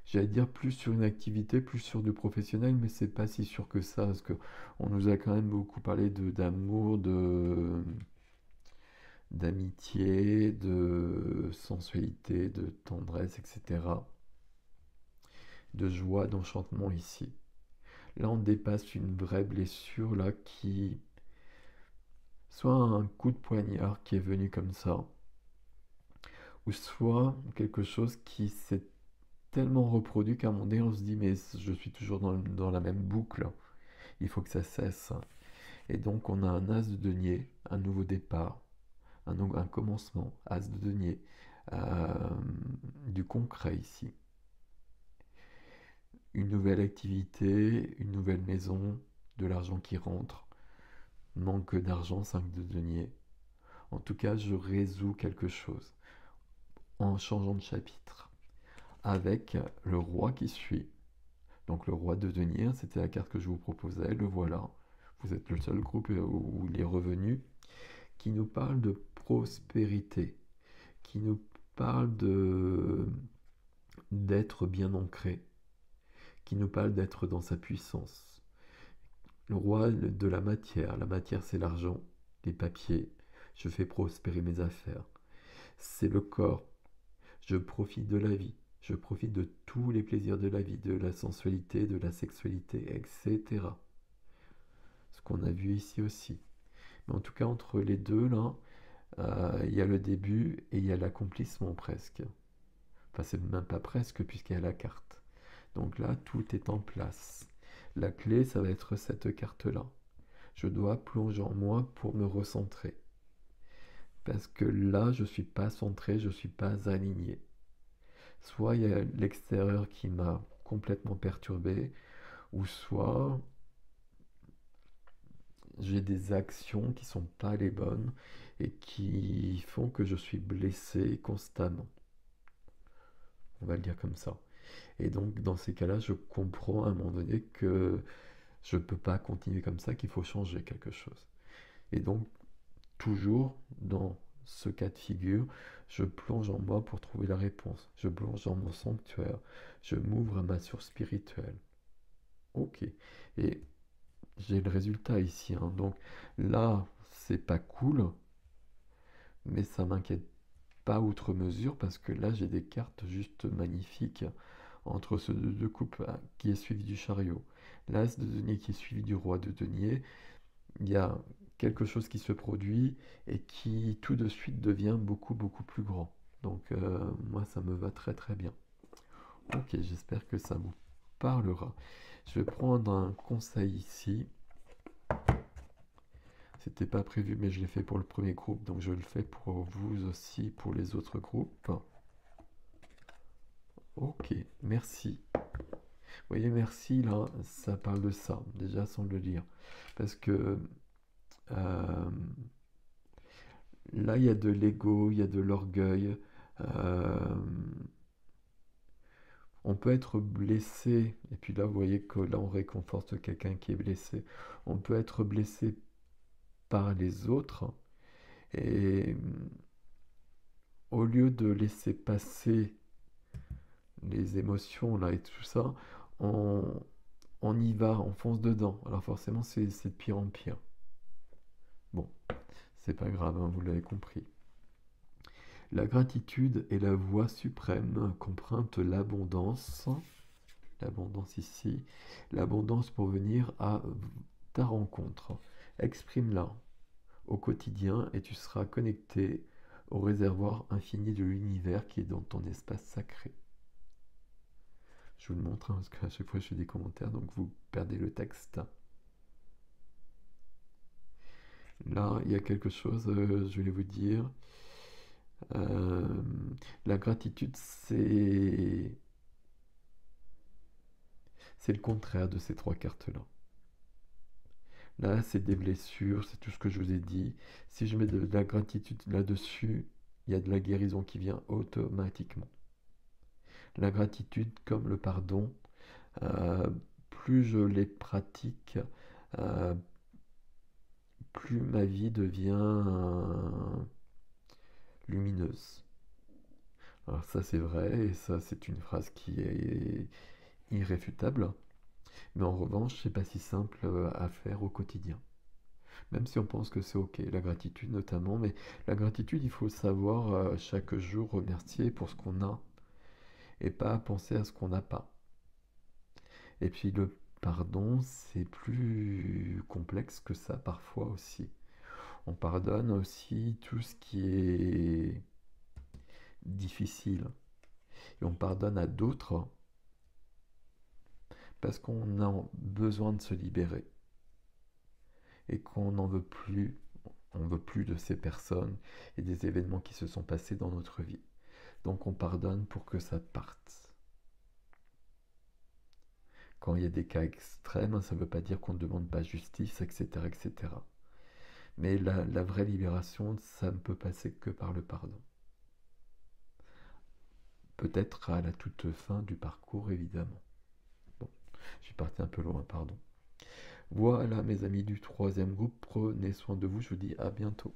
j'allais dire, plus sur une activité, plus sur du professionnel, mais c'est pas si sûr que ça, parce que on nous a quand même beaucoup parlé d'amour, d'amitié, de sensualité, de tendresse, etc. De joie, d'enchantement ici. Là, on dépasse une vraie blessure là qui soit un coup de poignard qui est venu comme ça, ou soit quelque chose qui s'est tellement reproduit qu'à un moment donné, on se dit, mais je suis toujours dans la même boucle, il faut que ça cesse. Et donc, on a un as de denier, un nouveau départ, un commencement, as de denier, euh, du concret ici. Une nouvelle activité, une nouvelle maison, de l'argent qui rentre, manque d'argent, 5 de denier. En tout cas, je résous quelque chose en changeant de chapitre, avec le roi qui suit. Donc le roi de denier, c'était la carte que je vous proposais, le voilà. Vous êtes le seul groupe où il est revenu, qui nous parle de prospérité, qui nous parle d'être bien ancré, qui nous parle d'être dans sa puissance. Le roi de la matière c'est l'argent, les papiers, je fais prospérer mes affaires. C'est le corps, je profite de la vie, je profite de tous les plaisirs de la vie, de la sensualité, de la sexualité, etc. Ce qu'on a vu ici aussi. Mais en tout cas, entre les deux, là, il y a le début et il y a l'accomplissement presque. Enfin, c'est même pas presque puisqu'il y a la carte. Donc là, tout est en place. La clé, ça va être cette carte-là. Je dois plonger en moi pour me recentrer. Parce que là, je ne suis pas centré, je ne suis pas aligné. Soit il y a l'extérieur qui m'a complètement perturbé, ou soit j'ai des actions qui ne sont pas les bonnes et qui font que je suis blessé constamment. On va le dire comme ça. Et donc, dans ces cas-là, je comprends à un moment donné que je ne peux pas continuer comme ça, qu'il faut changer quelque chose. Et donc, toujours dans ce cas de figure, je plonge en moi pour trouver la réponse. Je plonge dans mon sanctuaire. Je m'ouvre à ma source spirituelle. Ok. Et j'ai le résultat ici, hein. Donc là, c'est pas cool, mais ça m'inquiète pas outre mesure parce que là, j'ai des cartes juste magnifiques entre ce deux coupes qui est suivi du chariot. L'as de denier qui est suivi du roi de denier. Il y a quelque chose qui se produit et qui tout de suite devient beaucoup beaucoup plus grand. Donc moi ça me va très très bien. Ok, j'espère que ça vous parlera. Je vais prendre un conseil ici. C'était pas prévu mais je l'ai fait pour le premier groupe donc je le fais pour vous aussi pour les autres groupes. Ok, merci. Vous voyez, merci là, ça parle de ça déjà sans le lire. Parce que euh, là, il y a de l'ego, il y a de l'orgueil. euh, on peut être blessé, et puis là, vous voyez que là, on réconforte quelqu'un qui est blessé. On peut être blessé par les autres, et au lieu de laisser passer les émotions là et tout ça, on, on y va, on fonce dedans. Alors forcément, c'est de pire en pire. Bon, c'est pas grave, hein, vous l'avez compris. La gratitude est la voie suprême qu'emprunte l'abondance. L'abondance ici. L'abondance pour venir à ta rencontre. Exprime-la au quotidien et tu seras connecté au réservoir infini de l'univers qui est dans ton espace sacré. Je vous le montre hein, parce qu'à chaque fois je fais des commentaires donc vous perdez le texte. Là, il y a quelque chose, je vais vous dire. Euh, la gratitude, c'est le contraire de ces trois cartes-là. Là, c'est des blessures, c'est tout ce que je vous ai dit. Si je mets de la gratitude là-dessus, il y a de la guérison qui vient automatiquement. La gratitude, comme le pardon, euh, plus je les pratique, euh, plus ma vie devient lumineuse. Alors ça, c'est vrai, et ça, c'est une phrase qui est irréfutable. Mais en revanche, c'est pas si simple à faire au quotidien. Même si on pense que c'est ok, la gratitude notamment, mais la gratitude, il faut savoir chaque jour remercier pour ce qu'on a et pas penser à ce qu'on n'a pas. Et puis le pardon, c'est plus complexe que ça parfois aussi. On pardonne aussi tout ce qui est difficile. Et on pardonne à d'autres parce qu'on a besoin de se libérer et qu'on n'en veut plus, on veut plus de ces personnes et des événements qui se sont passés dans notre vie. Donc on pardonne pour que ça parte. Quand il y a des cas extrêmes, ça ne veut pas dire qu'on ne demande pas justice, etc., etc. Mais la vraie libération, ça ne peut passer que par le pardon. Peut-être à la toute fin du parcours, évidemment. Bon, je suis parti un peu loin, pardon. Voilà mes amis du troisième groupe, prenez soin de vous, je vous dis à bientôt.